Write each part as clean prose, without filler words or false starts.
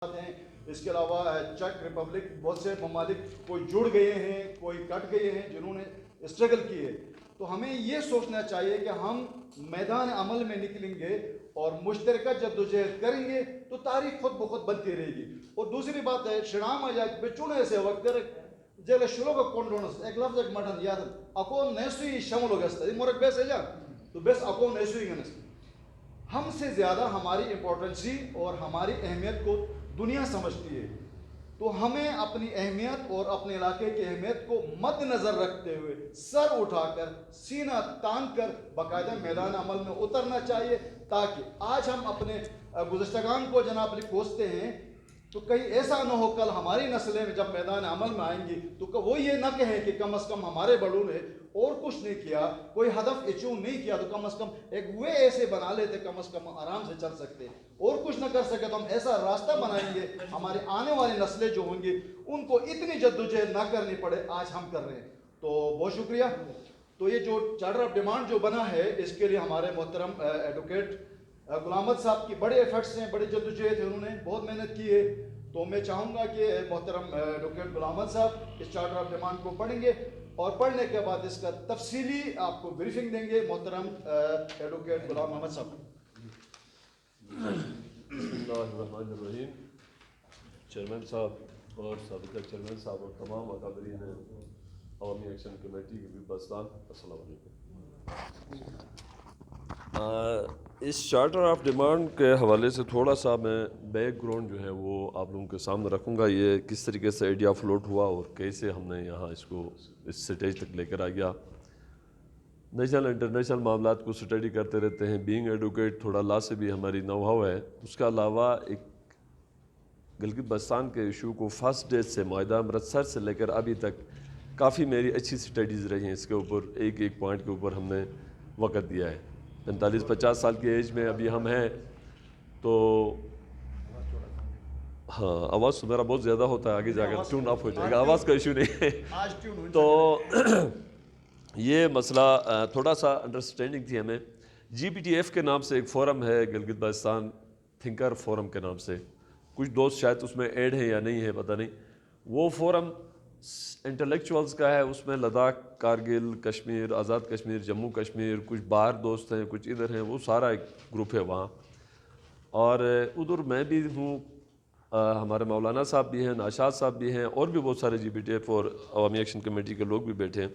ہیں، اس کے علاوہ چیک ریپبلک، بہت سے ممالک کوئی جڑ گئے ہیں، کوئی کٹ گئے ہیں جنہوں نے اسٹرگل کیے. تو ہمیں یہ سوچنا چاہیے کہ ہم میدان عمل میں نکلیں گے اور مشترکہ جدوجہد کریں گے تو تاریخ خود بخود بنتی رہے گی. اور دوسری بات ہے شرام آ جائے بچونے سے وقت جیل شلو کا کونڈونس ایک لفظ ایک مٹن یاد اکون نیسوی شمل ہو گستا یہ مرک بیس ہے جا تو بیس اکون نیسوی گنس. ہم سے زیادہ ہماری امپورٹنسی اور ہماری اہمیت کو دنیا سمجھتی ہے. تو ہمیں اپنی اہمیت اور اپنے علاقے کی اہمیت کو مد نظر رکھتے ہوئے سر اٹھا کر سینہ تان کر باقاعدہ میدان عمل میں اترنا چاہیے تاکہ آج ہم اپنے گزشتگان کو جناب کوستے ہیں تو کہیں ایسا نہ ہو کل ہماری نسلیں جب میدان عمل میں آئیں گی تو وہ یہ نہ کہیں کہ کم از کم ہمارے بڑوں نے اور کچھ نہیں کیا، کوئی ہدف اچیو نہیں کیا تو کم از کم ایک وے ایسے بنا لیتے کم از کم آرام سے چل سکتے. اور کچھ نہ کر سکے تو ہم ایسا راستہ بنائیں گے ہماری آنے والی نسلیں جو ہوں گی ان کو اتنی جدوجہد نہ کرنی پڑے آج ہم کر رہے ہیں. تو بہت شکریہ. تو یہ جو چارٹر آف ڈیمانڈ جو بنا ہے اس کے لیے ہمارے محترم ایڈوکیٹ غلام احمد صاحب کی بڑے ایفرٹس ہیں، بڑے جدوجہد ہے، انہوں نے بہت محنت کی ہے. تو میں چاہوں گا کہ محترم ایڈوکیٹ غلام احمد صاحب اس چارٹر آف ڈیمانڈ کو پڑھیں گے اور پڑھنے کے بعد اس کا تفصیلی آپ کو بریفنگ دیں گے. محترم ایڈوکیٹ غلام احمد صاحب. بسم اللہ الرحمن الرحیم. چیئرمین صاحب اور سابقہ چیئرمین صاحب اور تمام اکابرین عوامی ایکشن کمیٹی کے وزراء، السلام علیکم. اس چارٹر آف ڈیمانڈ کے حوالے سے تھوڑا سا میں بیک گراؤنڈ جو ہے وہ آپ لوگوں کے سامنے رکھوں گا. یہ کس طریقے سے آئیڈیا فلوٹ ہوا اور کیسے ہم نے یہاں اس کو اس سٹیج تک لے کر آ گیا. نیشنل انٹرنیشنل معاملات کو اسٹڈی کرتے رہتے ہیں. بینگ ایڈوکیٹ تھوڑا لا سے بھی ہماری نو ہاؤ ہے. اس کے علاوہ ایک گلگت بلتستان کے ایشو کو فرسٹ ڈے سے معاہدہ امرتسر سے لے کر ابھی تک کافی میری اچھی سٹڈیز رہی ہیں. اس کے اوپر ایک ایک پوائنٹ کے اوپر ہم نے وقت دیا ہے. 45-50 سال کی ایج میں ابھی ہم ہیں تو ہاں آواز تو میرا بہت زیادہ ہوتا ہے، آگے جا کر ٹیون آف ہو جائے گا، آواز کا ایشو نہیں ہے. تو یہ مسئلہ تھوڑا سا انڈرسٹینڈنگ تھی ہمیں. جی پی ٹی ایف کے نام سے ایک فورم ہے گلگت بلتستان تھنکر فورم کے نام سے، کچھ دوست شاید اس میں ایڈ ہیں یا نہیں ہے پتہ نہیں. وہ فورم انٹلیکچوئلز کا ہے. اس میں لداخ، کارگل، کشمیر، آزاد کشمیر، جموں کشمیر، کچھ باہر دوست ہیں، کچھ ادھر ہیں، وہ سارا ایک گروپ ہے وہاں. اور ادھر میں بھی ہوں، ہمارے مولانا صاحب بھی ہیں، ناشاد صاحب بھی ہیں، اور بھی بہت سارے جی پی ٹی ایف اور عوامی ایکشن کمیٹی کے لوگ بھی بیٹھے ہیں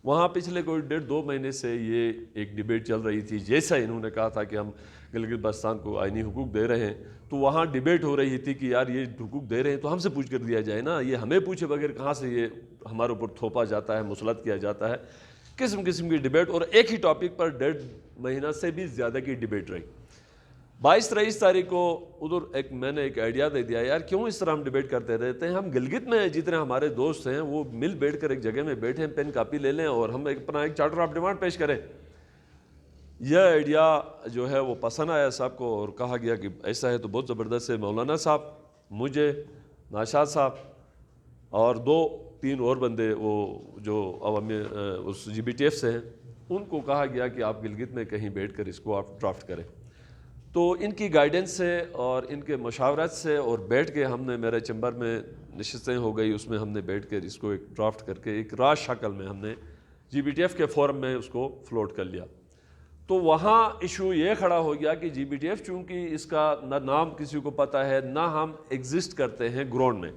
وہاں. پچھلے کوئی 1.5-2 مہینے سے یہ ایک ڈیبیٹ چل رہی تھی. جیسا انہوں نے کہا تھا کہ ہم گلگت بلتستان کو آئینی حقوق دے رہے ہیں تو وہاں ڈیبیٹ ہو رہی تھی کہ یار یہ حقوق دے رہے ہیں تو ہم سے پوچھ کر دیا جائے نا، یہ ہمیں پوچھے بغیر کہاں سے یہ ہمارے اوپر تھوپا جاتا ہے، مسلط کیا جاتا ہے. قسم قسم کی ڈیبیٹ، اور ایک ہی ٹاپک پر 1.5 مہینہ سے بھی زیادہ کی ڈیبیٹ رہی. 22-23 تاریخ کو ادھر میں نے ایک آئیڈیا دے دیا، یار کیوں اس طرح ہم ڈیبیٹ کرتے رہتے ہیں. ہم گلگت میں جتنے ہمارے دوست ہیں وہ مل بیٹھ کر ایک جگہ میں بیٹھیں، پین کاپی لے لیں اور ہم اپنا ایک چارٹر آف ڈیمانڈ پیش کریں. یہ آئیڈیا جو ہے وہ پسند آیا صاحب کو اور کہا گیا کہ ایسا ہے تو بہت زبردست ہے. مولانا صاحب، مجھے، ناشاد صاحب اور 2-3 اور بندے وہ جو عوامی اس جی بی ٹی ایف سے ہیں، ان کو کہا گیا کہ آپ گلگت میں کہیں بیٹھ کر اس کو آپ ڈرافٹ کریں. تو ان کی گائیڈنس سے اور ان کے مشاورت سے اور بیٹھ کے ہم نے میرے چمبر میں نشستیں ہو گئی، اس میں ہم نے بیٹھ کر اس کو ایک ڈرافٹ کر کے ایک راز شکل میں ہم نے جی بی ٹی ایف کے فورم میں اس کو فلوٹ کر لیا. تو وہاں ایشو یہ کھڑا ہو گیا کہ جی بی ٹی ایف چونکہ اس کا نہ نام کسی کو پتہ ہے نہ ہم ایگزسٹ کرتے ہیں گراؤنڈ میں،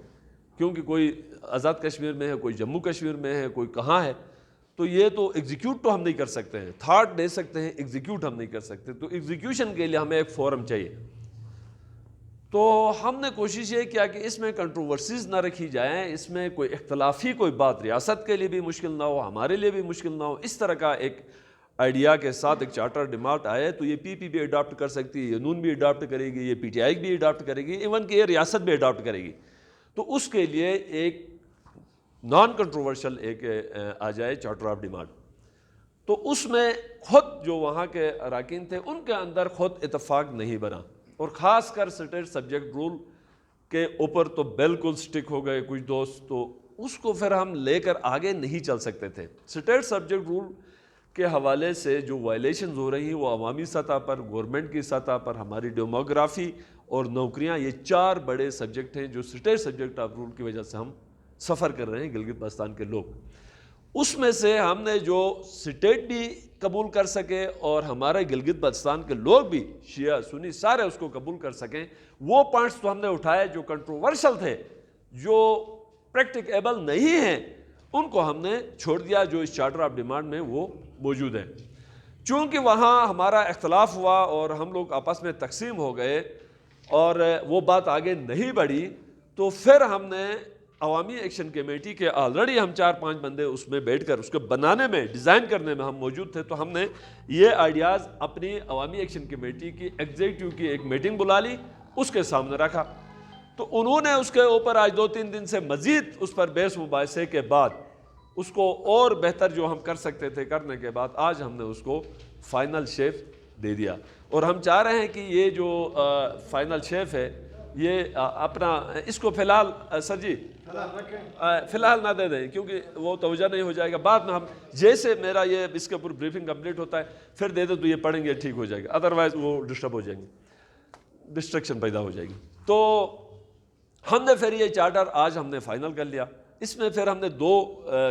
کیونکہ کوئی آزاد کشمیر میں ہے، کوئی جموں کشمیر میں ہے، کوئی کہاں ہے. تو یہ تو ایگزیکیوٹ تو ہم نہیں کر سکتے ہیں، تھاٹ دے سکتے ہیں، ایگزیکیوٹ ہم نہیں کر سکتے. تو ایگزیکیوشن کے لیے ہمیں ایک فورم چاہیے. تو ہم نے کوشش یہ کیا کہ اس میں کنٹروورسیز نہ رکھی جائیں، اس میں کوئی اختلافی کوئی بات ریاست کے لیے بھی مشکل نہ ہو، ہمارے لیے بھی مشکل نہ ہو. اس طرح کا ایک آئیڈیا کے ساتھ ایک چارٹر ڈیمانڈ آئے تو یہ پی پی بھی اڈاپٹ کر سکتی ہے، یہ نون بھی اڈاپٹ کرے گی، یہ پی ٹی آئی بھی اڈاپٹ کرے گی، ایون کہ یہ ریاست بھی اڈاپٹ کرے گی. تو اس کے لیے ایک نان کنٹروورشل ایک آ جائے چارٹر آف ڈیمانڈ. تو اس میں خود جو وہاں کے اراکین تھے ان کے اندر خود اتفاق نہیں بنا، اور خاص کر اسٹیٹ سبجیکٹ رول کے اوپر تو بالکل سٹک ہو گئے کچھ دوست. تو اس کو پھر ہم لے کر آگے نہیں چل سکتے تھے. اسٹیٹ سبجیکٹ رول کے حوالے سے جو وائلیشنز ہو رہی ہیں وہ عوامی سطح پر، گورنمنٹ کی سطح پر، ہماری ڈیموگرافی اور نوکریاں، یہ 4 بڑے سبجیکٹ ہیں جو اسٹیٹ سبجیکٹ آف رول کی وجہ سے ہم سفر کر رہے ہیں گلگت بلتستان کے لوگ۔ اس میں سے ہم نے جو اسٹیٹ بھی قبول کر سکے اور ہمارے گلگت بلتستان کے لوگ بھی، شیعہ سنی سارے اس کو قبول کر سکیں، وہ پوائنٹس تو ہم نے اٹھائے جو کنٹروورشل تھے، جو پریکٹیکیبل نہیں ہیں، ان کو ہم نے چھوڑ دیا جو اس چارٹر آف ڈیمانڈ میں وہ موجود ہیں۔ چونکہ وہاں ہمارا اختلاف ہوا اور ہم لوگ آپس میں تقسیم ہو گئے اور وہ بات آگے نہیں بڑھی، تو پھر ہم نے عوامی ایکشن کمیٹی کے آلریڈی ہم 4-5 بندے اس میں بیٹھ کر اس کو بنانے میں، ڈیزائن کرنے میں ہم موجود تھے، تو ہم نے یہ آئیڈیاز اپنی عوامی ایکشن کمیٹی کی ایگزیکٹو کی ایک میٹنگ بلا لی، اس کے سامنے رکھا، تو انہوں نے اس کے اوپر آج 2-3 دن سے مزید اس پر بحث مباحثے کے بعد اس کو اور بہتر جو ہم کر سکتے تھے کرنے کے بعد آج ہم نے اس کو فائنل شیپ دے دیا، اور ہم چاہ رہے ہیں کہ یہ جو فائنل شیپ ہے یہ اپنا اس کو فی الحال سر جی فی الحال نہ دے دیں، کیونکہ وہ توجہ نہیں ہو جائے گا، بعد میں ہم جیسے میرا یہ اس کے اوپر بریفنگ کمپلیٹ ہوتا ہے پھر دے دیں تو یہ پڑھیں گے ٹھیک ہو جائے گا، ادروائز وہ ڈسٹرب ہو جائیں گے، ڈسٹرکشن پیدا ہو جائے گی۔ تو ہم نے پھر یہ چارٹر آج ہم نے فائنل کر لیا۔ اس میں پھر ہم نے 2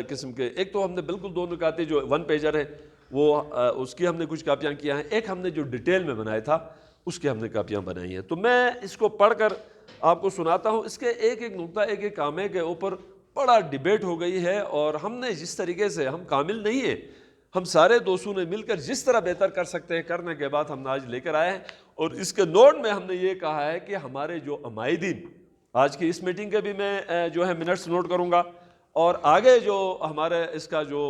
قسم کے، ایک تو ہم نے بالکل 2 نکاتے جو 1 پیجر ہے وہ اس کی ہم نے کچھ کاپیاں کیا ہیں، ایک ہم نے جو ڈیٹیل میں بنایا تھا اس کی ہم نے کاپیاں بنائی ہیں، تو میں اس کو پڑھ کر آپ کو سناتا ہوں۔ اس کے ایک ایک نقطہ، ایک ایک کامے کے اوپر بڑا ڈیبیٹ ہو گئی ہے، اور ہم نے جس طریقے سے، ہم کامل نہیں ہیں، ہم سارے دوستوں نے مل کر جس طرح بہتر کر سکتے ہیں کرنے کے بعد ہم نے آج لے کر آئے ہیں، اور اس کے نوٹ میں ہم نے یہ کہا ہے کہ ہمارے جو عمائدین، آج کی اس میٹنگ کے بھی میں جو ہے منٹس نوٹ کروں گا، اور آگے جو ہمارے اس کا جو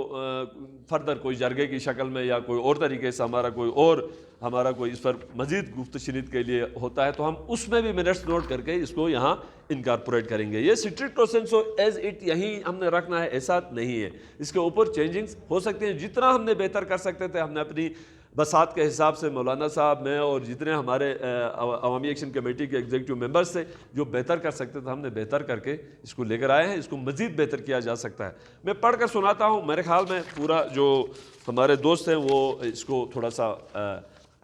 فردر کوئی جرگے کی شکل میں یا کوئی اور طریقے سے ہمارا کوئی اس پر مزید گفت و شنید کے لیے ہوتا ہے تو ہم اس میں بھی منٹس نوٹ کر کے اس کو یہاں انکارپوریٹ کریں گے۔ یہ اسٹرکٹو سینسو ایز اٹ یہیں ہم نے رکھنا ہے، ایسا نہیں ہے، اس کے اوپر چینجنگز ہو سکتے ہیں، جتنا ہم نے بہتر کر سکتے تھے ہم نے اپنی بساط کے حساب سے، مولانا صاحب، میں اور جتنے ہمارے عوامی ایکشن کمیٹی کے ایگزیکٹو ممبرز تھے جو بہتر کر سکتے تھے ہم نے بہتر کر کے اس کو لے کر آئے ہیں، اس کو مزید بہتر کیا جا سکتا ہے۔ میں پڑھ کر سناتا ہوں، میرے خیال میں پورا جو ہمارے دوست ہیں وہ اس کو تھوڑا سا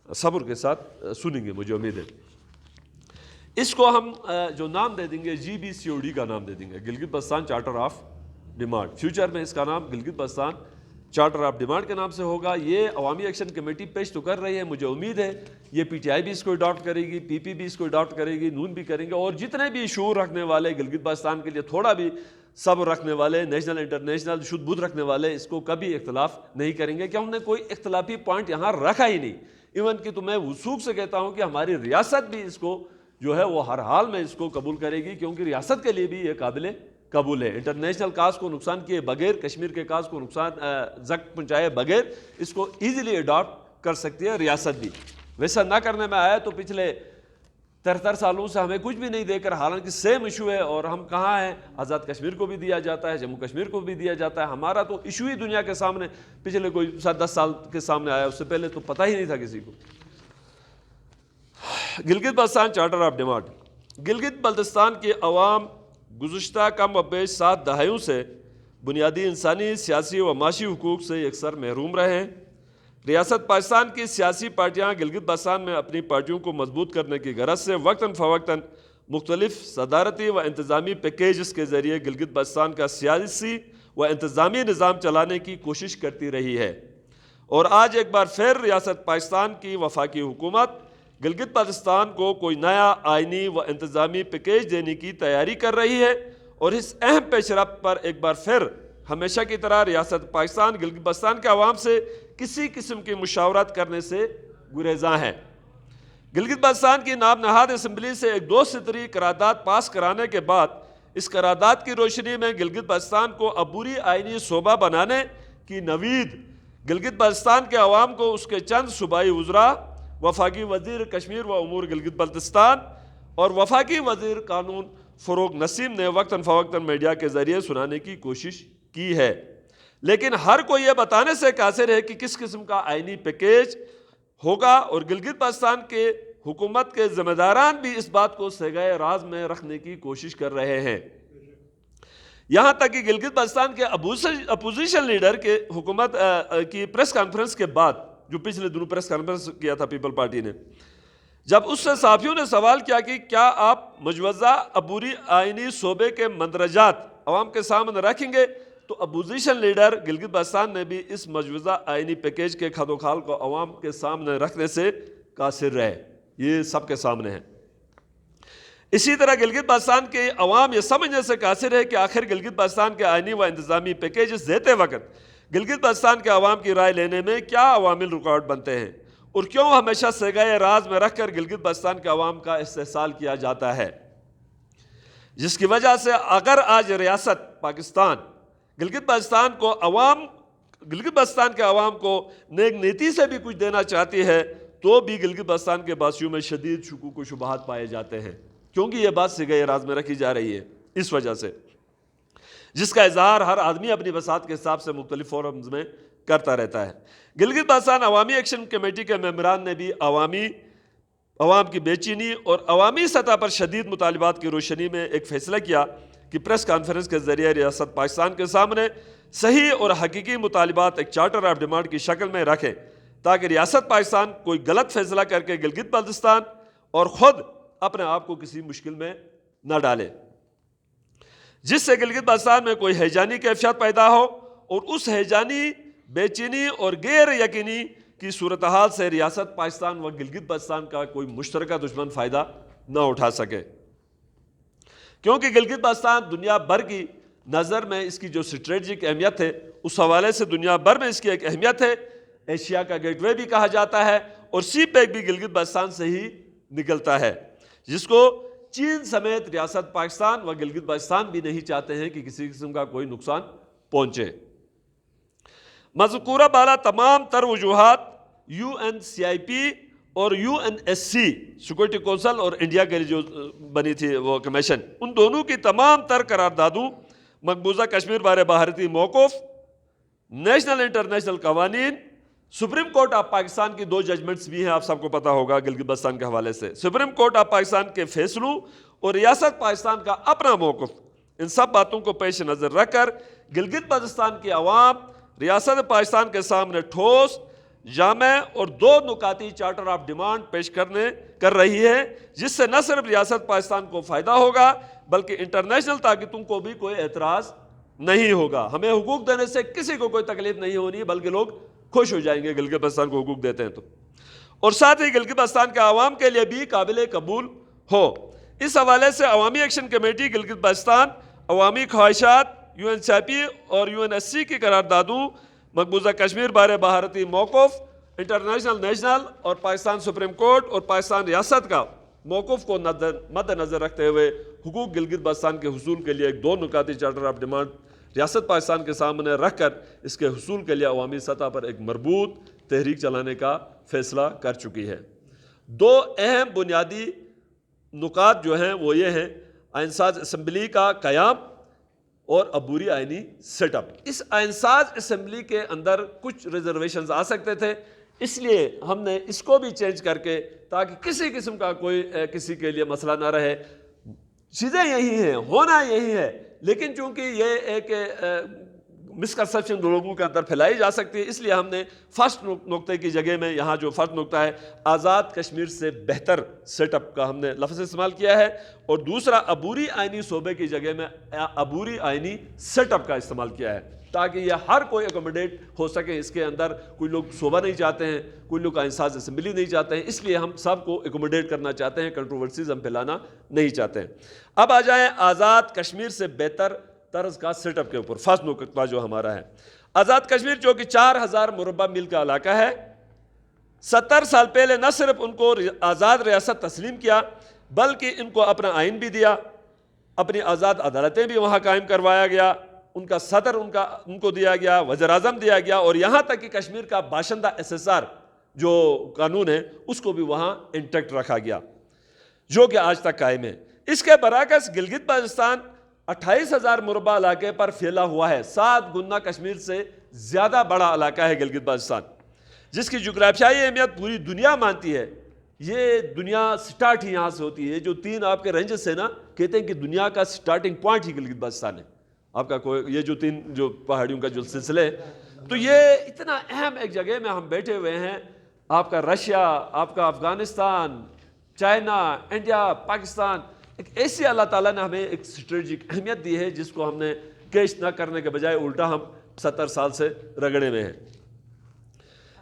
صبر کے ساتھ سنیں گے، مجھے امید ہے۔ اس کو ہم جو نام دے دیں گے GBCOD کا نام دے دیں گے، Gilgit Baltistan charter of demand. Future میں اس کا نام Gilgit Baltistan charter of demand کے نام سے ہوگا۔ یہ عوامی ایکشن کمیٹی پیش تو کر رہی ہے، مجھے امید ہے یہ PTI بھی اس کو اڈاپٹ کرے گی، PP بھی اس کو اڈاپٹ کرے گی، نون بھی کریں گے، اور جتنے بھی شعور رکھنے والے گلگت بلتستان کے لیے تھوڑا بھی صبر رکھنے والے، نیشنل انٹرنیشنل شدھ بدھ رکھنے والے اس کو کبھی اختلاف نہیں کریں گے، کہ ہم نے کوئی اختلافی پوائنٹ یہاں رکھا ہی نہیں۔ ایون کہ تو میں وثوق سے کہتا ہوں کہ ہماری ریاست بھی اس کو جو ہے وہ ہر حال میں اس کو قبول کرے گی، کیونکہ ریاست کے لیے بھی یہ قابل قبول ہے۔ انٹرنیشنل کاز کو نقصان کیے بغیر، کشمیر کے کاز کو نقصان زخم پہنچائے بغیر اس کو ایزیلی اڈاپٹ کر سکتی ہے ریاست بھی۔ ویسا نہ کرنے میں آیا تو پچھلے 73 سالوں سے ہمیں کچھ بھی نہیں دے کر، حالانکہ سیم ایشو ہے، اور ہم کہاں ہیں، آزاد کشمیر کو بھی دیا جاتا ہے، جموں کشمیر کو بھی دیا جاتا ہے، ہمارا تو ایشو ہی دنیا کے سامنے پچھلے کوئی 7-10 سال کے سامنے آیا، اس سے پہلے تو پتہ ہی نہیں تھا کسی کو۔ Gilgit Baltistan charter of demand. Gilgit Baltistan کی عوام گزشتہ کم و بیش 7 دہائیوں سے بنیادی انسانی، سیاسی و معاشی حقوق سے یکسر محروم رہے ہیں۔ ریاست پاکستان کی سیاسی پارٹیاں گلگت بلتستان میں اپنی پارٹیوں کو مضبوط کرنے کی غرض سے وقتاً فوقتاً مختلف صدارتی و انتظامی پیکیجز کے ذریعے گلگت بلتستان کا سیاسی و انتظامی نظام چلانے کی کوشش کرتی رہی ہے، اور آج ایک بار پھر ریاست پاکستان کی وفاقی حکومت گلگت بلتستان کو کوئی نیا آئینی و انتظامی پیکیج دینے کی تیاری کر رہی ہے، اور اس اہم پیش رفت پر ایک بار پھر ہمیشہ کی طرح ریاست پاکستان گلگت بلتستان کے عوام سے کسی قسم کی مشاورت کرنے سے گریزاں ہے۔ گلگت بلتستان کی نام نہاد اسمبلی سے ایک 2 سطری قرارداد پاس کرانے کے بعد اس قرارداد کی روشنی میں گلگت بلتستان کو عبوری آئینی صوبہ بنانے کی نوید گلگت بلتستان کے عوام کو اس کے چند صوبائی وزراء، وفاقی وزیر کشمیر و امور گلگت بلتستان اور وفاقی وزیر قانون فروغ نسیم نے وقتاً فوقتاً میڈیا کے ذریعے سنانے کی کوشش کی ہے، لیکن ہر کوئی یہ بتانے سے قاصر ہے کہ کس قسم کا آئینی پیکیج ہوگا، اور گلگت بلتستان کے حکومت کے ذمہ داران بھی اس بات کو سگائے راز میں رکھنے کی کوشش کر رہے ہیں۔ یہاں تک کہ گلگت بلتستان کے اپوزیشن لیڈر کے حکومت کی پریس کانفرنس کے بعد، جو پچھلے دنوں پریس کانفرنس کیا تھا پیپل پارٹی نے، جب اس سے صحافیوں نے سوال کیا کہ کیا آپ مجوزہ عبوری آئینی صوبے کے مندرجات عوام کے سامنے رکھیں گے، تو اپوزیشن لیڈر گلگت بلتستان نے بھی اس مجوزہ آئینی پیکیج کے خد و خال کو عوام کے سامنے رکھنے سے قاصر رہے. یہ سب کے سامنے ہے. اسی طرح گلگت بلتستان کے عوام یہ سمجھنے سے قاصر ہے کہ آخر گلگت بلتستان کے آئینی و انتظامی پیکیجز دیتے وقت گلگت بلتستان کے عوام کی رائے لینے میں کیا عوامل رکاوٹ بنتے ہیں، اور کیوں ہمیشہ سیگائے راز میں رکھ کر گلگت بلتستان کے عوام کا استحصال کیا جاتا ہے، جس کی وجہ سے اگر آج ریاست پاکستان گلگت بلتستان کے عوام کو نیک نیتی سے بھی کچھ دینا چاہتی ہے، تو بھی گلگت بلتستان کے باسیوں میں شدید شکوک و شبہات پائے جاتے ہیں، کیونکہ یہ بات سیگائے راز میں رکھی جا رہی ہے اس وجہ سے، جس کا اظہار ہر آدمی اپنی بساط کے حساب سے مختلف فورمز میں کرتا رہتا ہے. گلگت بلتستان عوامی ایکشن کمیٹی کے ممبران نے بھی عوام کی بے چینی اور عوامی سطح پر شدید مطالبات کی روشنی میں ایک فیصلہ کیا کہ پریس کانفرنس کے ذریعے ریاست پاکستان کے سامنے صحیح اور حقیقی مطالبات ایک چارٹر آف ڈیمانڈ کی شکل میں رکھیں، تاکہ ریاست پاکستان کوئی غلط فیصلہ کر کے گلگت بلتستان اور خود اپنے آپ کو کسی مشکل میں نہ ڈالے، جس سے گلگت بلتستان میں کوئی ہیجانی کیفیت پیدا ہو اور اس ہیجانی، بے چینی اور غیر یقینی کی صورتحال سے ریاست پاکستان و گلگت بلتستان کا کوئی مشترکہ دشمن فائدہ نہ اٹھا سکے. کیونکہ گلگت بلتستان دنیا بھر کی نظر میں اس کی جو اسٹریٹجک اہمیت ہے، اس حوالے سے دنیا بھر میں اس کی ایک اہمیت ہے. ایشیا کا گیٹ وے بھی کہا جاتا ہے، اور سی پیک بھی گلگت بلتستان سے ہی نکلتا ہے، جس کو چین سمیت ریاست پاکستان و گلگت بلتستان بھی نہیں چاہتے ہیں کہ کسی قسم کا کوئی نقصان پہنچے. مذکورہ بالا تمام تر وجوہات UNCIP اور UNSC سیکورٹی کونسل اور انڈیا کے لیے جو بنی تھی وہ کمیشن، ان دونوں کی تمام تر قراردادوں، مقبوضہ کشمیر بارے بھارتی موقف، نیشنل انٹرنیشنل قوانین، سپریم کورٹ آف پاکستان کی 2 ججمنٹس بھی ہیں، آپ سب کو پتہ ہوگا گلگت بلتستان کے حوالے سے، سپریم کورٹ آف پاکستان کے فیصلوں اور ریاست پاکستان کا اپنا موقف، ان سب باتوں کو پیش نظر رکھ کر گلگت بلتستان کی عوام ریاست پاکستان کے سامنے ٹھوس، جامع اور 2 نکاتی چارٹر آف ڈیمانڈ پیش کر رہی ہے، جس سے نہ صرف ریاست پاکستان کو فائدہ ہوگا بلکہ انٹرنیشنل طاقتوں کو بھی کوئی اعتراض نہیں ہوگا. ہمیں حقوق دینے سے کسی کو کوئی تکلیف نہیں ہونی، بلکہ لوگ خوش ہو جائیں گے گلگت بلتستان کو حقوق دیتے ہیں تو، اور ساتھ ہی گلگت بلتستان کے عوام کے لیے بھی قابل قبول ہو. اس حوالے سے عوامی ایکشن کمیٹی گلگت بلتستان عوامی خواہشات، UNCIP اور UNSC کی قراردادوں، مقبوضہ کشمیر بارے بھارتی موقف، انٹرنیشنل نیشنل اور پاکستان سپریم کورٹ اور پاکستان ریاست کا موقف کو مد نظر رکھتے ہوئے حقوق گلگت بلتستان کے حصول کے لیے ایک 2 نکاتی چارٹر آف ڈیمانڈ ریاست پاکستان کے سامنے رکھ کر اس کے حصول کے لیے عوامی سطح پر ایک مربوط تحریک چلانے کا فیصلہ کر چکی ہے. 2 اہم بنیادی نکات جو ہیں وہ یہ ہیں: آئین ساز اسمبلی کا قیام اور عبوری آئینی سیٹ اپ. اس آئین ساز اسمبلی کے اندر کچھ ریزرویشنز آ سکتے تھے، اس لیے ہم نے اس کو بھی چینج کر کے، تاکہ کسی قسم کا کوئی کسی کے لیے مسئلہ نہ رہے. چیزیں یہی ہیں، ہونا یہی ہے، لیکن چونکہ یہ ایک مسکنسیپشن لوگوں کے اندر پھیلائی جا سکتی ہے، اس لیے ہم نے فرسٹ نقطے کی جگہ میں یہاں جو فرسٹ نقطہ ہے آزاد کشمیر سے بہتر سیٹ اپ کا ہم نے لفظ استعمال کیا ہے، اور دوسرا عبوری آئینی صوبے کی جگہ میں عبوری آئینی سیٹ اپ کا استعمال کیا ہے، تاکہ یہ ہر کوئی اکوموڈیٹ ہو سکے. اس کے اندر کوئی لوگ صوبہ نہیں چاہتے ہیں، کوئی لوگ آئین ساز اسمبلی نہیں چاہتے ہیں، اس لیے ہم سب کو اکوموڈیٹ کرنا چاہتے ہیں، کنٹروورسیز ہم پھیلانا نہیں چاہتے ہیں. اب آ جائیں آزاد کشمیر سے بہتر طرز کا سیٹ اپ کے اوپر. فرسٹ نقطہ جو ہمارا ہے، آزاد کشمیر جو کہ 4000 مربع میل کا علاقہ ہے، 70 سال پہلے نہ صرف ان کو آزاد ریاست تسلیم کیا بلکہ ان کو اپنا آئین بھی دیا، اپنی آزاد عدالتیں بھی وہاں قائم کروایا گیا، ان کا صدر ان کو دیا گیا، وزیر اعظم دیا گیا، اور یہاں تک کہ کشمیر کا باشندہ SSR جو قانون ہے اس کو بھی وہاں انٹیکٹ رکھا گیا، جو کہ آج تک قائم ہے. اس کے برعکس گلگت بلتستان 28,000 مربع علاقے پر پھیلا ہوا ہے، 7 گنا کشمیر سے زیادہ بڑا علاقہ ہے گلگت بلتستان، جس کی جغرافیائی اہمیت پوری دنیا مانتی ہے. یہ دنیا سٹارٹ ہی یہاں سے ہوتی ہے. جو 3 آپ کے رینجز ہیں نا، کہتے ہیں کہ دنیا کا سٹارٹنگ پوائنٹ ہی گلگت بلتستان ہے. آپ کا کوئی یہ جو 3 جو پہاڑیوں کا جو سلسلے، تو یہ اتنا اہم ایک جگہ میں ہم بیٹھے ہوئے ہیں. آپ کا رشیا، آپ کا افغانستان، چائنا، انڈیا، پاکستان، ایک ایسی اللہ تعالیٰ نے ہمیں ایک اسٹریٹجک اہمیت دی ہے جس کو ہم نے کیش نہ کرنے کے بجائے الٹا ہم 70 سال سے رگڑے ہوئے ہیں.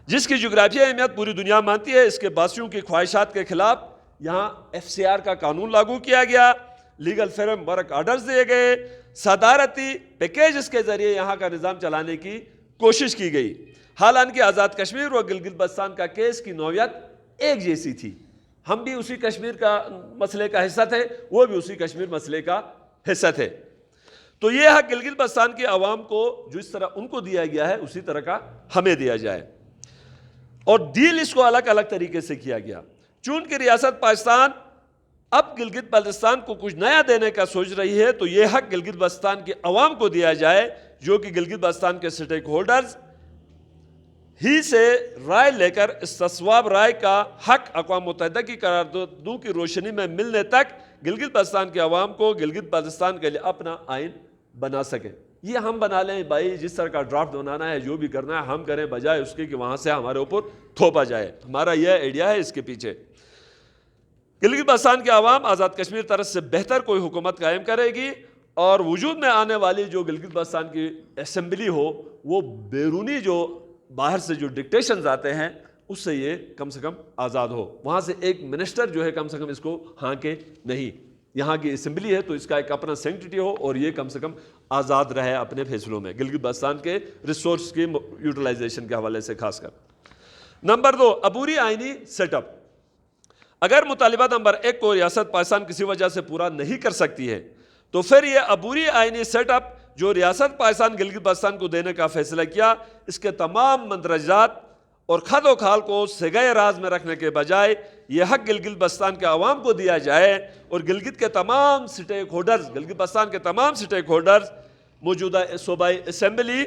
جس کی جغرافیائی اہمیت پوری دنیا مانتی ہے. اس کے باسیوں کی خواہشات کے خلاف یہاں FCR کا قانون لاگو کیا گیا، لیگل فریم ورک آرڈرز دیے گئے، صدارتی پیکیجز کے ذریعے یہاں کا نظام چلانے کی کوشش کی گئی. حالانکہ آزاد کشمیر و گلگت بلتستان کا کیس کی نوعیت ایک جیسی تھی. ہم بھی اسی کشمیر کا مسئلے کا حصہ تھے، وہ بھی اسی کشمیر مسئلے کا حصہ تھے. تو یہ حق گلگت بلتستان کے عوام کو جو اس طرح ان کو دیا گیا ہے اسی طرح کا ہمیں دیا جائے. اور ڈیل اس کو الگ الگ طریقے سے کیا گیا. چونکہ ریاست پاکستان اب گلگت بلتستان کو کچھ نیا دینے کا سوچ رہی ہے، تو یہ حق گلگت بلتستان کے عوام کو دیا جائے، جو کہ گلگت بلتستان کے اسٹیک ہولڈرز ہی سے رائے لے کر استصواب رائے کا حق اقوام متحدہ کی قراردادوں کی روشنی میں ملنے تک گلگت بلتستان کے عوام کو گلگت بلتستان کے لیے اپنا آئین بنا سکے. یہ ہم بنا لیں بھائی، جس طرح کا ڈرافٹ بنانا ہے، جو بھی کرنا ہے ہم کریں، بجائے اس کے کہ وہاں سے ہمارے اوپر تھوپا جائے. ہمارا یہ آئیڈیا ہے اس کے پیچھے. گلگت بلتستان کے عوام آزاد کشمیر طرز سے بہتر کوئی حکومت قائم کرے گی، اور وجود میں آنے والی جو گلگت بلتستان کی اسمبلی ہو، وہ بیرونی جو باہر سے جو ڈکٹیشنز آتے ہیں اس سے یہ کم سے کم آزاد ہو. وہاں سے ایک منسٹر جو ہے کم سے کم اس کو ہانکے نہیں. یہاں کی اسمبلی ہے تو اس کا ایک اپنا سینکٹریٹی ہو، اور یہ کم سے کم آزاد رہے اپنے فیصلوں میں گلگت بلتستان کے ریسورس کی یوٹیلائزیشن کے حوالے سے خاص کر. نمبر 2، عبوری آئینی سیٹ اپ. اگر مطالبہ نمبر 1 کو ریاست پاکستان کسی وجہ سے پورا نہیں کر سکتی ہے، تو پھر یہ عبوری آئینی سیٹ اپ جو ریاست پاکستان گلگت بلتستان کو دینے کا فیصلہ کیا، اس کے تمام مندرجات اور خد و خال کو سگائے راز میں رکھنے کے بجائے یہ حق گلگت بلتستان کے عوام کو دیا جائے، اور گلگت کے تمام سٹیک ہولڈرز، گلگت بلتستان کے تمام سٹیک ہولڈرز، موجودہ صوبائی اسمبلی،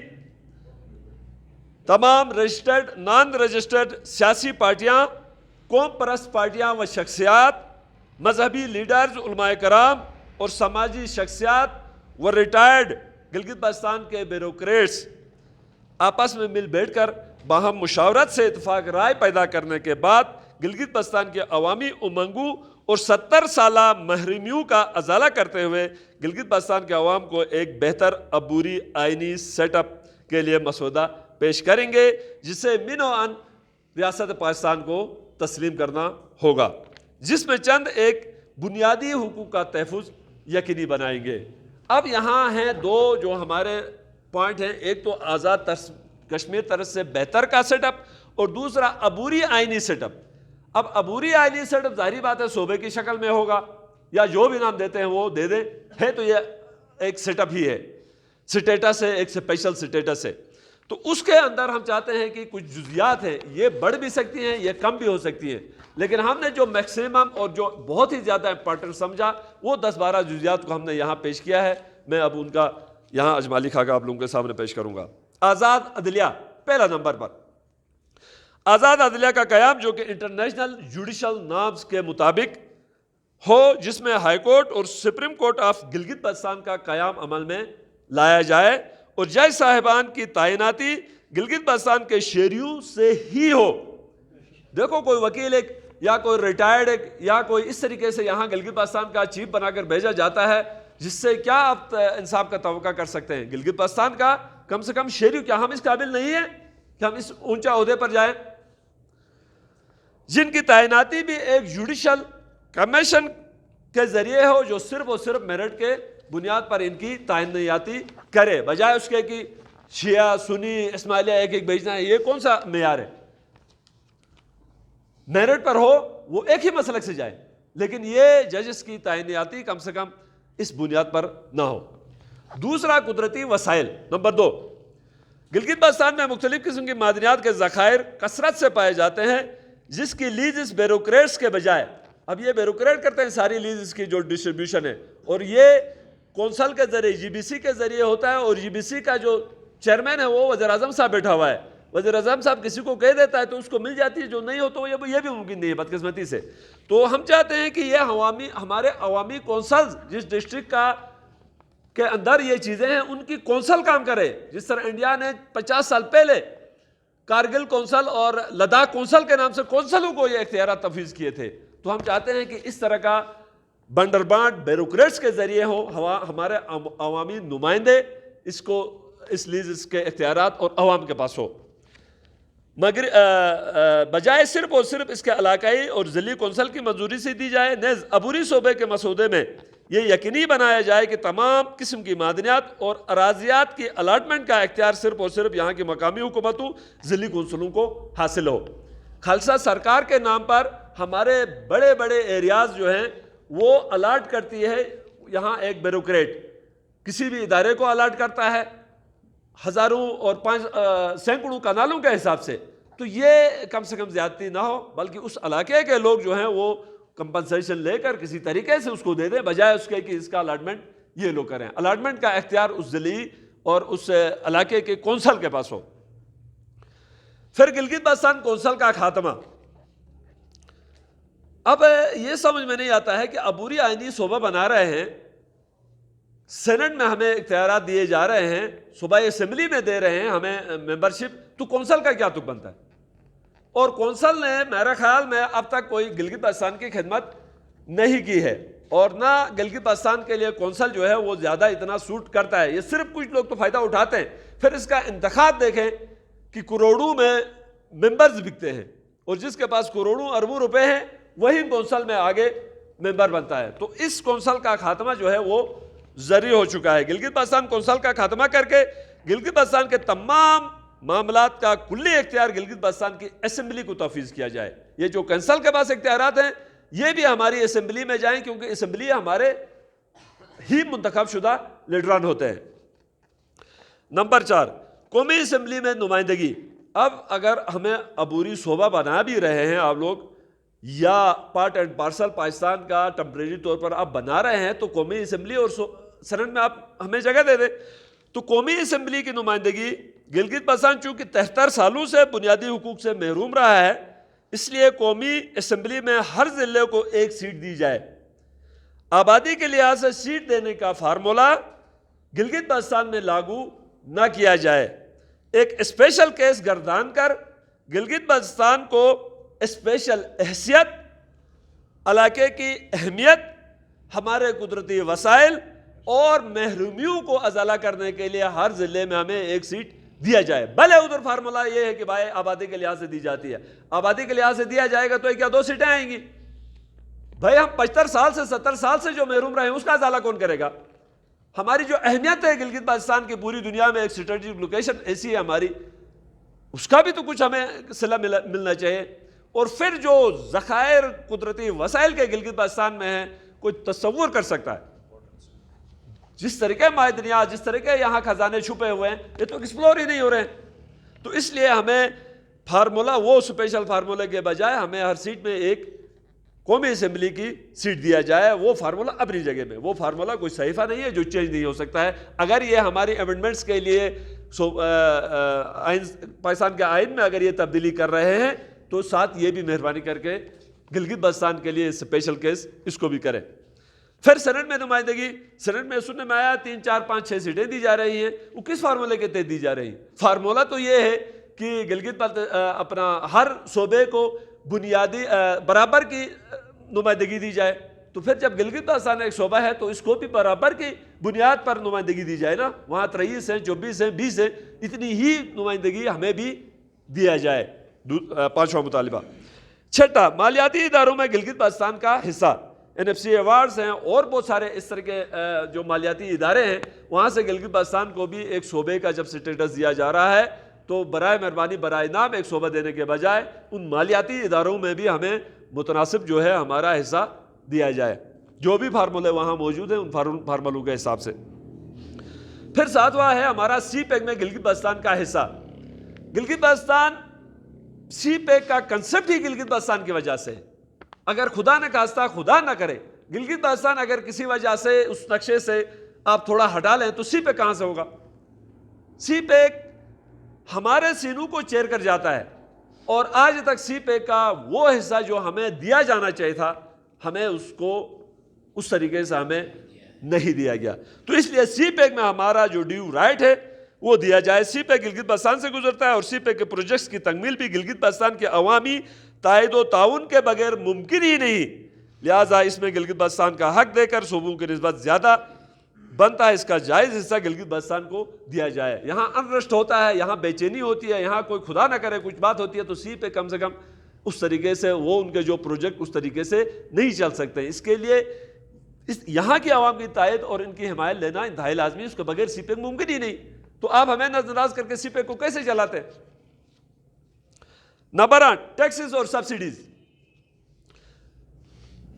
تمام رجسٹرڈ نان رجسٹرڈ سیاسی پارٹیاں، قوم پرست پارٹیاں و شخصیات، مذہبی لیڈرز، علماء کرام اور سماجی شخصیات و ریٹائرڈ گلگت بلتستان کے بیوروکریٹس آپس میں مل بیٹھ کر باہم مشاورت سے اتفاق رائے پیدا کرنے کے بعد گلگت بلتستان کے عوامی امنگوں اور 70 سالہ محرومیوں کا ازالہ کرتے ہوئے گلگت بلتستان کے عوام کو ایک بہتر عبوری آئینی سیٹ اپ کے لیے مسودہ پیش کریں گے، جسے من و عن ریاست پاکستان کو تسلیم کرنا ہوگا، جس میں چند ایک بنیادی حقوق کا تحفظ یقینی بنائیں گے. اب یہاں ہیں 2 جو ہمارے پوائنٹ ہیں، ایک تو آزاد کشمیر طرز سے بہتر کا سیٹ اپ، اور دوسرا عبوری آئینی سیٹ اپ. اب عبوری آئینی سیٹ اپ ظاہری بات ہے صوبے کی شکل میں ہوگا، یا جو بھی نام دیتے ہیں وہ دے دیں، ہے تو یہ ایک سیٹ اپ ہی ہے، سٹیٹس ہے، ایک اسپیشل سٹیٹس ہے. تو اس کے اندر ہم چاہتے ہیں کہ کچھ جزیات ہیں، یہ بڑھ بھی سکتی ہیں، یہ کم بھی ہو سکتی ہیں، لیکن ہم نے جو میکسیمم اور جو بہت ہی زیادہ امپورٹنٹ سمجھا وہ 10-12 جزیات کو ہم نے یہاں پیش کیا ہے. میں اب ان کا یہاں اجمالی خاکہ آپ لوگوں کے سامنے پیش کروں گا. آزاد عدلیہ پہلا نمبر پر. آزاد عدلیہ کا قیام جو کہ انٹرنیشنل جوڈیشل نارمز کے مطابق ہو، جس میں ہائی کورٹ اور supreme court of Gilgit Baltistan کا قیام عمل میں لایا جائے، اور جج صاحبان کی تعیناتی گلگت بلتستان کے شہریوں سے ہی ہو. دیکھو کوئی وکیل ایک یا کوئی ریٹائرڈ ایک یا کوئی اس طریقے سے یہاں گلگت بلتستان کا چیف بنا کر بھیجا جاتا ہے، جس سے کیا آپ انصاف کا توقع کر سکتے ہیں؟ گلگت بلتستان کا کم سے کم شہری، کیا ہم اس قابل نہیں ہیں کہ ہم اس اونچا عہدے پر جائیں؟ جن کی تعیناتی بھی ایک جوڈیشل کمیشن کے ذریعے ہو، جو صرف اور صرف میرٹ کے بنیاد پر ان کی تعیناتی کرے، بجائے اس کے کہ شیعہ سنی اسماعیلیہ ایک ایک بھیجنا ہے. یہ کون سا معیار ہے؟ میرٹ پر ہو وہ ایک ہی مسلک سے جائے، لیکن یہ ججز کی تعیناتی کم سے کم اس بنیاد پر نہ ہو. دوسرا قدرتی وسائل. نمبر 2، گلگت بلتستان میں مختلف قسم کی معدنیات کے ذخائر کثرت سے پائے جاتے ہیں، جس کی لیز اس بیوروکریٹس کے بجائے، اب یہ بیوروکریٹ کرتے ہیں ساری لیز کی جو ڈسٹریبیوشن ہے، اور یہ کونسل کے ذریعے GBC کے ذریعے ہوتا ہے، اور GBC کا جو چیئرمین ہے وہ وزیر اعظم صاحب بیٹھا ہوا ہے. وزیر اعظم صاحب کسی کو کہہ دیتا ہے تو اس کو مل جاتی ہے، جو نہیں ہو تو یہ بھی ممکن نہیں ہے بدقسمتی سے. تو ہم چاہتے ہیں کہ یہ ہمارے عوامی کونسلز جس ڈسٹرکٹ کا کے اندر یہ چیزیں ہیں ان کی کونسل کام کرے. جس طرح انڈیا نے 50 سال پہلے کارگل کونسل اور لداخ کونسل کے نام سے کونسلوں کو یہ اختیارات تفویض کیے تھے, تو ہم چاہتے ہیں کہ اس طرح کا بنڈربانٹ بیوروکریٹس کے ذریعے ہو, ہمارے عوامی نمائندے اس لیز اس کے اختیارات اور عوام کے پاس ہو, مگر بجائے صرف اور صرف اس کے علاقائی اور ضلعی کونسل کی منظوری سے دی جائے. نیز عبوری صوبے کے مسودے میں یہ یقینی بنایا جائے کہ تمام قسم کی معدنیات اور اراضیات کی الاٹمنٹ کا اختیار صرف اور صرف یہاں کی مقامی حکومتوں ضلعی کونسلوں کو حاصل ہو. خالصہ سرکار کے نام پر ہمارے بڑے بڑے ایریاز جو ہیں وہ الاٹ کرتی ہے, یہاں ایک بیوروکریٹ کسی بھی ادارے کو الاٹ کرتا ہے ہزاروں اور سینکڑوں کنالوں کے حساب سے, تو یہ کم سے کم زیادتی نہ ہو, بلکہ اس علاقے کے لوگ جو ہیں وہ کمپنسیشن لے کر کسی طریقے سے اس کو دے دیں, بجائے اس کے کہ اس کا الاٹمنٹ یہ لوگ کریں. الاٹمنٹ کا اختیار اس ضلعی اور اس علاقے کے کونسل کے پاس ہو. پھر گلگت بلتستان کونسل کا خاتمہ. اب یہ سمجھ میں نہیں آتا ہے کہ عبوری آئینی صوبہ بنا رہے ہیں, سینٹ میں ہمیں اختیارات دیے جا رہے ہیں, صوبائی اسمبلی میں دے رہے ہیں ہمیں ممبرشپ, تو کونسل کا کیا تک بنتا ہے؟ اور کونسل نے میرے خیال میں اب تک کوئی گلگت بلتستان کی خدمت نہیں کی ہے, اور نہ گلگت بلتستان کے لیے کونسل جو ہے وہ زیادہ اتنا سوٹ کرتا ہے. یہ صرف کچھ لوگ تو فائدہ اٹھاتے ہیں. پھر اس کا انتخاب دیکھیں کہ کروڑوں میں ممبرز بکتے ہیں, اور جس کے پاس کروڑوں اربوں روپے ہیں وہی کونسل میں آگے ممبر بنتا ہے. تو اس کونسل کا خاتمہ جو ہے وہ ضروری ہو چکا ہے. گلگت بلتستان کونسل کا خاتمہ کر کے گلگت بلتستان کے تمام معاملات کا کلی اختیار گلگت بلتستان کی اسمبلی کو تفویض کیا جائے. یہ جو کونسل کے پاس اختیارات ہیں یہ بھی ہماری اسمبلی میں جائیں, کیونکہ اسمبلی ہمارے ہی منتخب شدہ لیڈران ہوتے ہیں. نمبر 4, قومی اسمبلی میں نمائندگی. اب اگر ہمیں عبوری صوبہ بنا بھی رہے ہیں آپ لوگ, یا پارٹ اینڈ پارسل پاکستان کا ٹمپریری طور پر آپ بنا رہے ہیں, تو قومی اسمبلی اور سینٹ میں آپ ہمیں جگہ دے دیں. تو قومی اسمبلی کی نمائندگی گلگت بلتستان چونکہ 73 سالوں سے بنیادی حقوق سے محروم رہا ہے, اس لیے قومی اسمبلی میں ہر ضلع کو ایک سیٹ دی جائے. آبادی کے لحاظ سے سیٹ دینے کا فارمولہ گلگت بلتستان میں لاگو نہ کیا جائے. ایک اسپیشل کیس گردان کر گلگت بلتستان کو اسپیشل حیثیت, علاقے کی اہمیت, ہمارے قدرتی وسائل اور محرومیوں کو ازالہ کرنے کے لیے ہر ضلع میں ہمیں ایک سیٹ دیا جائے. بھلے ادھر فارمولہ یہ ہے کہ بھائی آبادی کے لحاظ سے دی جاتی ہے, آبادی کے لحاظ سے دیا جائے گا تو کیا 2 سیٹیں آئیں گی؟ بھائی ہم 75 سال سے 70 سال سے جو محروم رہے ہیں اس کا ازالہ کون کرے گا؟ ہماری جو اہمیت ہے گلگت بلتستان کی پوری دنیا میں, ایک اسٹریٹجک لوکیشن ایسی ہے ہماری, اس کا بھی تو کچھ ہمیں صلہ ملنا چاہیے. اور پھر جو ذخائر قدرتی وسائل کے گلگت بلتستان میں ہیں, کوئی تصور کر سکتا ہے جس طریقے معدنیات, جس طریقے یہاں خزانے چھپے ہوئے ہیں, یہ تو ایکسپلور ہی نہیں ہو رہے ہیں. تو اس لیے ہمیں فارمولہ, وہ اسپیشل فارمولے کے بجائے ہمیں ہر سیٹ میں ایک قومی اسمبلی کی سیٹ دیا جائے. وہ فارمولہ اپنی جگہ میں, وہ فارمولہ کوئی صحیفہ نہیں ہے جو چینج نہیں ہو سکتا ہے. اگر یہ ہماری امینڈمنٹس کے لیے پاکستان کے آئین میں اگر یہ تبدیلی کر رہے ہیں تو ساتھ یہ بھی مہربانی کر کے گلگت بلتستان کے لیے اسپیشل کیس اس کو بھی کریں. پھر سینٹ میں نمائندگی. سینٹ میں سننے میں آیا 3 4 5 6 سیٹیں دی جا رہی ہیں. وہ کس فارمولے کے تحت دی جا رہی ہیں؟ فارمولہ تو یہ ہے کہ گلگت اپنا ہر صوبے کو بنیادی برابر کی نمائندگی دی جائے. تو پھر جب گلگت بلتستان ایک صوبہ ہے تو اس کو بھی برابر کی بنیاد پر نمائندگی دی جائے نا. وہاں 23 ہیں, 24 ہیں, 20 ہیں, اتنی ہی نمائندگی ہمیں بھی دیا جائے. 5واں مطالبہ. 6, مالیاتی اداروں میں گلگت بلتستان کا حصہ. NFC ایوارڈز ہیں اور بہت سارے اس طرح کے جو مالیاتی ادارے ہیں, وہاں سے گلگت بلتستان کو بھی ایک صوبے کا جب سٹیٹس دیا جا رہا ہے تو برائے مہربانی برائے نام ایک صوبہ دینے کے بجائے ان مالیاتی اداروں میں بھی ہمیں متناسب جو ہے ہمارا حصہ دیا جائے. جو بھی فارمولے وہاں موجود ہیں ان فارمولوں کے حساب سے. پھر 7واں ہے ہمارا سی پیک میں گلگت بلتستان کا حصہ. گلگت بلتستان سی پیک کا کنسپٹ ہی گلگت بلتستان کی وجہ سے. اگر خدا نہ خواستہ, خدا نہ کرے, گلگت بلتستان اگر کسی وجہ سے اس نقشے سے آپ تھوڑا ہٹا لیں تو سی پیک کہاں سے ہوگا؟ سی پیک ہمارے سینوں کو چیر کر جاتا ہے, اور آج تک سی پیک کا وہ حصہ جو ہمیں دیا جانا چاہیے تھا, ہمیں اس کو اس طریقے سے ہمیں نہیں دیا گیا. تو اس لیے سی پیک میں ہمارا جو ڈیو رائٹ ہے وہ دیا جائے. سی پیک گلگت بلتستان سے گزرتا ہے اور سی پیک کے پروجیکٹس کی تکمیل بھی گلگت بلتستان کے عوامی تائید و تعاون کے بغیر ممکن ہی نہیں. لہٰذا اس میں گلگت بلتستان کا حق دے کر صوبوں کی نسبت زیادہ بنتا ہے اس کا جائز حصہ گلگت بلتستان کو دیا جائے. یہاں انرسٹ ہوتا ہے, یہاں بے چینی ہوتی ہے, یہاں کوئی خدا نہ کرے کچھ بات ہوتی ہے, تو سی پہ کم سے کم اس طریقے سے وہ ان کے جو پروجیکٹ اس طریقے سے نہیں چل سکتے. اس کے لیے یہاں کی عوام کی تائید اور ان کی حمایت لینا انتہائی لازمی ہے, اس کے بغیر سی پیک ممکن ہی نہیں. تو آپ ہمیں نظر انداز کر کے سی پیک کو کیسے چلاتے ہیں؟ نمبر 8, ٹیکسز اور سبسڈیز.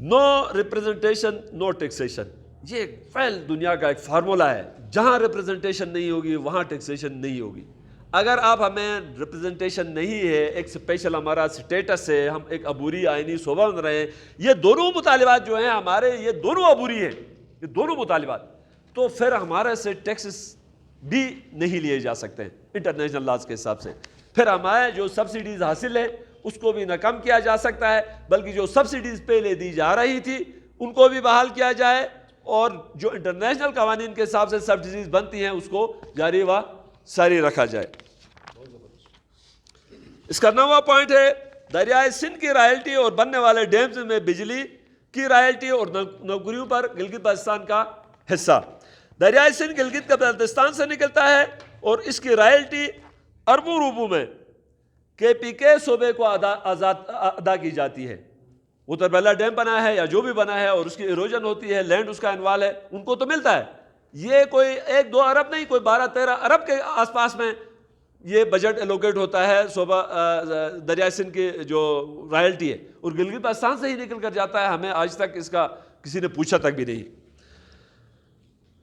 نو ریپرزنٹیشن نو ٹیکسیشن. یہ ایک فعل دنیا کا ایک فارمولا ہے. جہاں ریپرزنٹیشن نہیں ہوگی وہاں ٹیکسیشن نہیں ہوگی. اگر آپ ہمیں ریپرزنٹیشن نہیں ہے, ایک اسپیشل ہمارا سٹیٹس ہے, ہم ایک عبوری آئینی صوبہ بن رہے ہیں, یہ دونوں مطالبات جو ہیں ہمارے, یہ دونوں عبوری ہیں, یہ دونوں مطالبات, تو پھر ہمارے سے ٹیکسز بھی نہیں لیے جا سکتے انٹرنیشنل لاز کے حساب سے. پھر ہمارے جو سبسڈیز حاصل ہے اس کو بھی نہ کم کیا جا سکتا ہے, بلکہ جو سبسڈیز پہلے دی جا رہی تھی ان کو بھی بحال کیا جائے, اور جو انٹرنیشنل قوانین کے حساب سے سبسڈیز بنتی ہیں اس کو جاری و ساری رکھا جائے. اس کا 9واں پوائنٹ ہے دریائے سندھ کی رائلٹی اور بننے والے ڈیمز میں بجلی کی رائلٹی اور نوکریوں پر گلگت بلتستان کا حصہ. دریائے سندھ گلگت کا بلتستان سے نکلتا ہے اور اس کی رائلٹی اربوں روپوں میں کے پی کے صوبے کو ادا کی جاتی ہے. وہ تربیلا ڈیم بنا ہے یا جو بھی بنا ہے اور اس کی ایروجن ہوتی ہے, لینڈ اس کا انوال ہے, ان کو تو ملتا ہے. یہ کوئی 1-2 ارب نہیں, کوئی 12-13 ارب کے آس پاس میں یہ بجٹ ایلوکیٹ ہوتا ہے صوبہ دریائے سندھ کی جو رائلٹی ہے, اور گلگت بلتستان سے ہی نکل کر جاتا ہے. ہمیں آج تک اس کا کسی نے پوچھا تک بھی نہیں.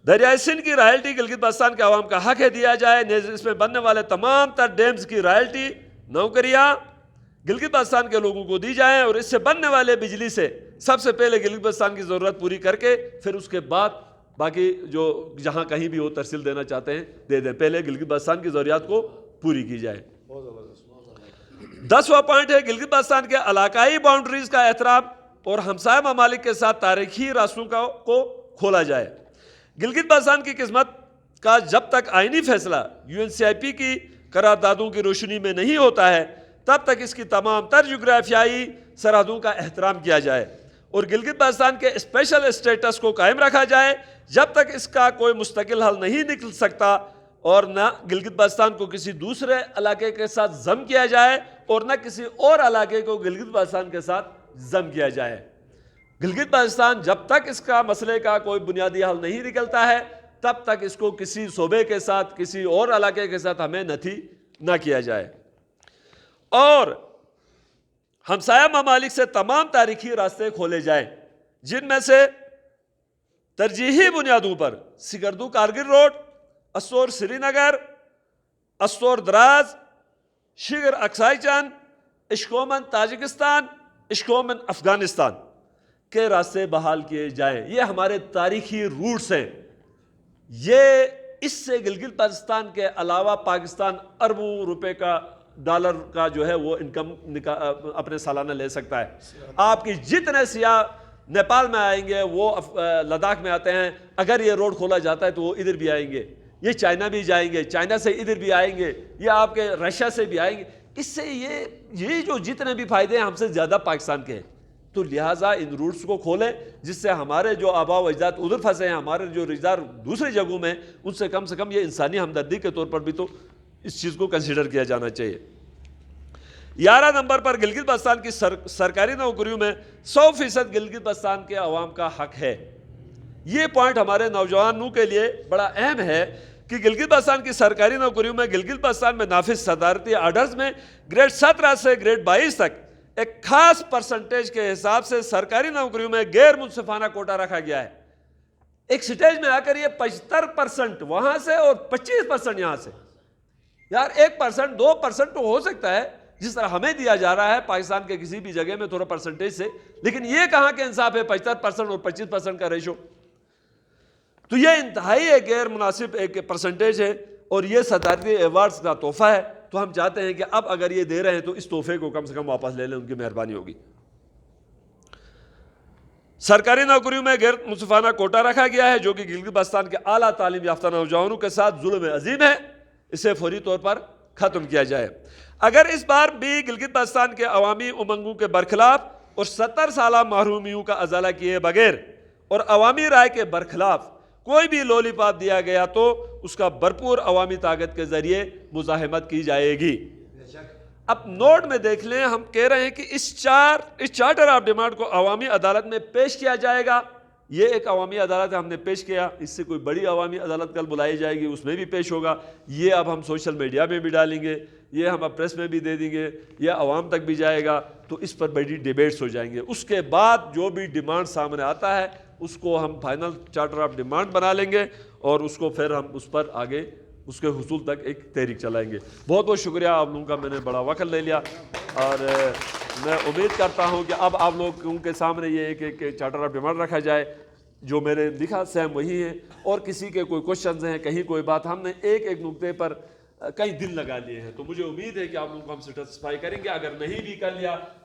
دریائے سندھ کی رائلٹی گلگت بلتستان کے عوام کا حق ہے دیا جائے. اس میں بننے والے تمام تر ڈیمز کی رائلٹی نوکریاں گلگت بلتستان کے لوگوں کو دی جائیں, اور اس سے بننے والے بجلی سے سب سے پہلے گلگت بلتستان کی ضرورت پوری کر کے پھر اس کے بعد باقی جو جہاں کہیں بھی وہ ترسیل دینا چاہتے ہیں دے دیں. پہلے گلگت بلتستان کی ضروریات کو پوری کی جائے. 10واں پوائنٹ ہے گلگت بلتستان کے علاقائی باؤنڈریز کا احترام اور ہمسایہ ممالک کے ساتھ تاریخی راستوں کو کھولا جائے. گلگت بلتستان کی قسمت کا جب تک آئینی فیصلہ UNCIP کی قراردادوں کی روشنی میں نہیں ہوتا ہے تب تک اس کی تمام تر جغرافیائی سرحدوں کا احترام کیا جائے, اور گلگت بلتستان کے اسپیشل اسٹیٹس کو قائم رکھا جائے جب تک اس کا کوئی مستقل حل نہیں نکل سکتا, اور نہ گلگت بلتستان کو کسی دوسرے علاقے کے ساتھ ضم کیا جائے اور نہ کسی اور علاقے کو گلگت بلتستان کے ساتھ ضم کیا جائے. گلگت بلتستان جب تک اس کا مسئلے کا کوئی بنیادی حل نہیں نکلتا ہے تب تک اس کو کسی صوبے کے ساتھ کسی اور علاقے کے ساتھ ہمیں نہ کیا جائے. اور ہمسایہ ممالک سے تمام تاریخی راستے کھولے جائیں جن میں سے ترجیحی بنیادوں پر سکردو کارگل روڈ, استور سری نگر, استور دراز, شگر اکسائی چند, اشکومن تاجکستان, اشکومن افغانستان کے راستے بحال کیے جائیں. یہ ہمارے تاریخی روٹس ہیں. یہ اس سے گلگت بلتستان کے علاوہ پاکستان اربوں روپے کا ڈالر کا جو ہے وہ انکم اپنے سالانہ لے سکتا ہے. آپ کی جتنے سیاح نیپال میں آئیں گے وہ لداخ میں آتے ہیں, اگر یہ روڈ کھولا جاتا ہے تو وہ ادھر بھی آئیں گے, یہ چائنا بھی جائیں گے, چائنا سے ادھر بھی آئیں گے, یہ آپ کے رشیا سے بھی آئیں گے. اس سے یہ جو جتنے بھی فائدے ہیں ہم سے زیادہ پاکستان کے ہیں. تو لہٰذا ان روٹس کو کھولیں جس سے ہمارے جو آبا و اجداد ادھر پھنسے ہیں, ہمارے جو رشتہ دار دوسری جگہوں میں, ان سے کم یہ انسانی ہمدردی کے طور پر بھی تو اس چیز کو کنسیڈر کیا جانا چاہیے. 11 نمبر پر گلگت بلتستان کی سرکاری نوکریوں میں 100% گلگت بلتستان کے عوام کا حق ہے. یہ پوائنٹ ہمارے نوجوانوں کے لیے بڑا اہم ہے کہ گلگت بلتستان کی سرکاری نوکریوں میں گلگت بلتستان میں نافذ صدارتی آرڈرز میں گریڈ 17 سے گریڈ 22 تک ایک خاص پرسنٹیج کے حساب سے سرکاری نوکریوں میں غیر منصفانہ کوٹا رکھا گیا ہے. ایک سٹیج میں آ کر یہ 75% وہاں سے اور 25% یہاں سے. یار 1% 2% تو ہو سکتا ہے جس طرح ہمیں دیا جا رہا ہے پاکستان کے کسی بھی جگہ میں تھوڑا پرسنٹیج سے, لیکن یہ کہاں کے انصاف ہے 75% اور 25% کا ریشو. تو یہ انتہائی ایک غیر مناسب ایک پرسنٹیج ہے, اور یہ صدارتی ایوارڈز کا تحفہ ہے. تو ہم چاہتے ہیں کہ اب اگر یہ دے رہے ہیں تو اس تحفے کو کم سے کم واپس لے لیں, ان کی مہربانی ہوگی. سرکاری نوکریوں میں غیر منصفانہ کوٹا رکھا گیا ہے جو کہ گلگت بلتستان کے اعلیٰ تعلیم یافتہ نوجوانوں کے ساتھ ظلم عظیم ہے، اسے فوری طور پر ختم کیا جائے۔ اگر اس بار بھی گلگت بلتستان کے عوامی امنگوں کے برخلاف اور 70 سالہ محرومیوں کا ازالہ کیے بغیر اور عوامی رائے کے برخلاف کوئی بھی لولی پاپ دیا گیا تو اس کا بھرپور عوامی طاقت کے ذریعے مزاحمت کی جائے گی۔ اب نوٹ میں دیکھ لیں، ہم کہہ رہے ہیں کہ اس چارٹر آف ڈیمانڈ کو عوامی عدالت میں پیش کیا جائے گا۔ یہ ایک عوامی عدالت ہم نے پیش کیا، اس سے کوئی بڑی عوامی عدالت کل بلائی جائے گی، اس میں بھی پیش ہوگا۔ یہ اب ہم سوشل میڈیا میں بھی ڈالیں گے، یہ ہم اب پریس میں بھی دے دیں گے، یہ عوام تک بھی جائے گا، تو اس پر بڑی ڈیبیٹس ہو جائیں گے۔ اس کے بعد جو بھی ڈیمانڈ سامنے آتا ہے اس کو ہم فائنل چارٹر آف ڈیمانڈ بنا لیں گے اور اس کو پھر ہم اس پر آگے اس کے حصول تک ایک تحریک چلائیں گے۔ بہت بہت شکریہ آپ لوگوں کا، میں نے بڑا وقت لے لیا اور میں امید کرتا ہوں کہ اب آپ لوگوں کے سامنے یہ ایک چارٹر آف ڈیمانڈ رکھا جائے۔ جو میرے لکھا سیم وہی ہے، اور کسی کے کوئی کوشچنز ہیں، کہیں کوئی بات، ہم نے ایک نقطے پر کئی دن لگا لیے ہیں، تو مجھے امید ہے کہ آپ لوگوں کو ہم سیٹسفائی کریں گے۔ اگر نہیں بھی کر لیا